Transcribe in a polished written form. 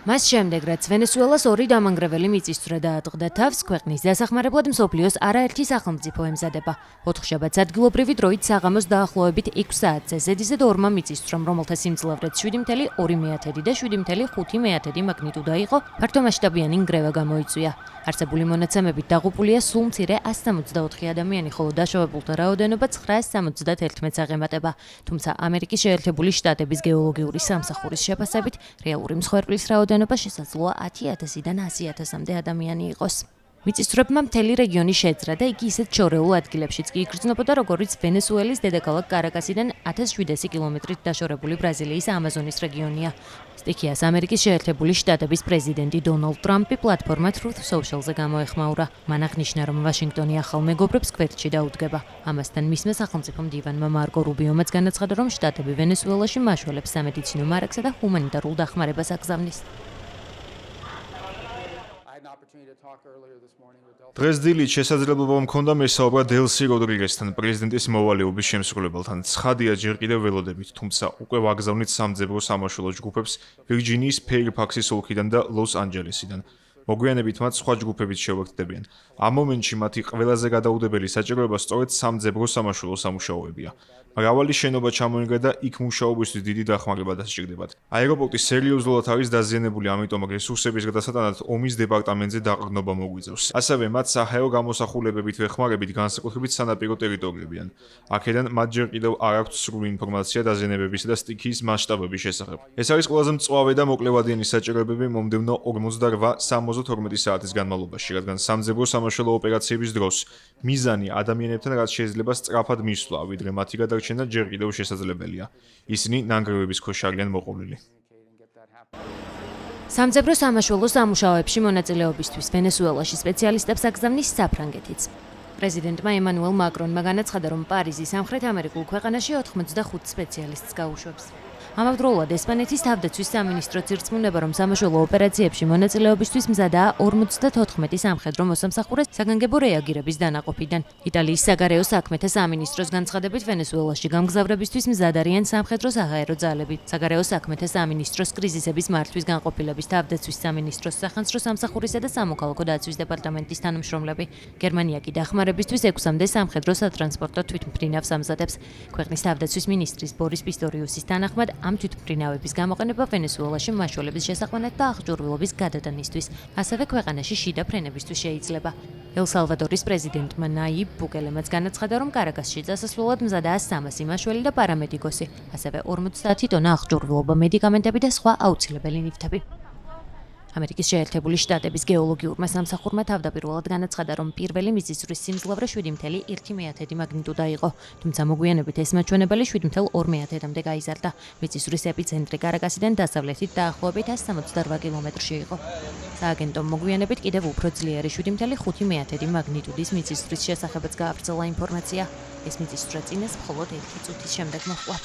მას შემდეგ, რაც ვენესუელას ორი დამანგრეველი მიწისძვრა დაატყდა თავს, ქვეყნის დასახმარებლად მსოფლიოს არაერთი სახელმწიფო ემზადება. ოთხშაბათს ადგილობრივი დროით საღამოს დაახლოებით 6 საათზე ზედიზედ ორმა მიწისძვრამ, რომელთა სიმძლავრეც 7,2 და 7,5 მაგნიტუდა იყო, ფართომასშტაბიანი ნგრევა გამოიწვია. არსებული მონაცემებით დაღუპულია სულ მცირე 164 ადამიანი, ხოლო დაშავებულთა რაოდენობა 971-ს აღემატება. თუმცა ამერიკის შეერთებული შტატების გეოლოგიური სამსახურის შეფასებით, რეალური მსხვერპლის რაოდენობა შესაძლოა 10,000-დან 100,000-მდე ადამიანი იყოს. მიწისძვრებმა მთელი რეგიონი შეძრა და იგი ისეთ შორეულ ადგილებშიც კი იგრძნობოდა, როგორიც ვენესუელის დედაქალაქ კარაკასიდან 1700 კილომეტრით დაშორებული ბრაზილიის ამაზონის რეგიონია. სტიქიას ამერიკის შეერთებული შტატების პრეზიდენტი დონალდ ტრამპი პლატფორმა Truth Social-ზე გამოეხმაურა. მან აღნიშნა, რომ ვაშინგტონი ახალ მეგობრებს კვერთხში დაუდგება. ამასთან მისმა სახელმწიფო მდივანმა მარკო რუბიომაც განაცხადა, რომ შტატები ვენესუელაში მაშველებს სამედიცინო მარაგსა და ჰუმანიტარულ დახმარებას აგზავნის. დღეს დილით შესაძლებლობა მქონდა მესაუბრა დელსი როდრიგესთან, პრეზიდენტის მოვალეობის შემსრულებელთან. ცხადია ჯერ კიდევ ველოდებით, თუმცა უკვე ვაგზავნით სამძებრო სამაშველო ჯგუფებს ვირჯინიის ფეირფაქსის ოლქიდან და ლოს-ანჯელესიდან. მოგვიანებით მათ სხვა ჯგუფებით შევაგდებიან. ამ მომენტში მათი ყველაზე გადაუდებელი საჭიროება სწორედ სამძებრო სამაშველო სამუშაოებია. მრავალი შენობა ჩამოინგრა და იქ მუშაობისთვის დიდი დახმარება დასჭირდებათ. აეროპორტი სერიოზულად არის დაზიანებული, ამიტომ რესურსების გადასატანად ომის დეპარტამენტზე დაყრდნობა მოგვიწევს. ასევე მათ საჰაერო გამოსახულებებით ვეხმარებით განსაკუთრებით სანაპირო ტერიტორიებიდან. აქედან მათ ჯერ კიდევ არ აქვთ სრული ინფორმაცია დაზიანებებისა და სტიქიის მასშტაბების შესახებ. ეს არის ყველაზე მწვავე და მოკლევადიანი საჭიროებები მომდევნო 48-62 საათის განმავლობაში, რადგან სამძებრო სამაშველო ოპერაციების დროს მიზანი ადამიანებთან რაც შეიძლება სწრაფად მისვლა, ვიდრე მათი გადარჩენა ჯერ კიდევ შესაძლებელია. ისინი ნანგრევების ქვეშ არიან მოყოლილი. სამძებრო სამაშველო სამუშაოებში მონაწილეობისთვის ვენესუელაში სპეციალისტებს აგზავნის საფრანგეთიც. პრეზიდენტმა ემანუელ მაკრონმა განაცხადა, რომ პარიზი სამხრეთ ამერიკულ ქვეყანაში 85 სპეციალისტს გაუშვებს. ამავდროულად ესპანეთის თავდაცვის სამინისტრო ცირცმუნება, რომ სამაშველო ოპერაციებში მონაწილეობისთვის მზადაა 54 სამხედრო მოსამსახურე საგანგებო რეაგირების დანაყოფიდან. იტალიის საგარეო საქმეთა სამინისტროს განცხადებით, ვენესუელაში გამგზავრებისთვის მზად არიან სამხედრო საჰაერო ძალები. საგარეო საქმეთა სამინისტროს კრიზისების მართვის განყოფილების თავდაცვის სამინისტროს სახანძრო სამსახურისა და სამოქალაქო დაცვის დეპარტამენტის თანამშრომლები. გერმანია კი დახმარებისთვის 6-მდე სამხედრო სატრანსპორტო თვითმფრინავს ამზადებს. ქვეყნის თავდაცვის მინისტრის ბორის პისტორიუსის თანახმად, ამ თვითმფრინავების გამოყენება ვენესუელაში მაშველების შესაყვანად და აღჭურვილობის გადატანისთვის, ასევე ქვეყანაში შიდა ფრენებისთვის შეიძლება. ელ-სალვადორის პრეზიდენტმა ნაიბ ბუკელემაც განაცხადა, რომ კარაკასში წასასვლელად მზადაა 300 მაშველი და პარამედიკოსი, ასევე 50 ტონა აღჭურვილობა, მედიკამენტები და სხვა აუცილებელი ნივთები. ამერიკის შეერთებული შტატების გეოლოგიურმა სამსახურმა თავდაპირველად განაცხადა, რომ პირველი მიწისძვრის სიმძლავრე 7,1 მაგნიტუდა იყო, თუმცა მოგვიანებით ეს მაჩვენებელი 7,2-მდე გაიზარდა. მიწისძვრის ეპიცენტრი კარაკასიდან დასავლეთით დაახლოებით 168 კილომეტრში იყო. სააგენტომ მოგვიანებით კიდევ უფრო ძლიერი 7,5 მაგნიტუდის მიწისძვრის შესახებაც გაავრცელა ინფორმაცია. ეს მიწისძვრა წინას მხოლოდ 1 წუთის შემდეგ მოხდა.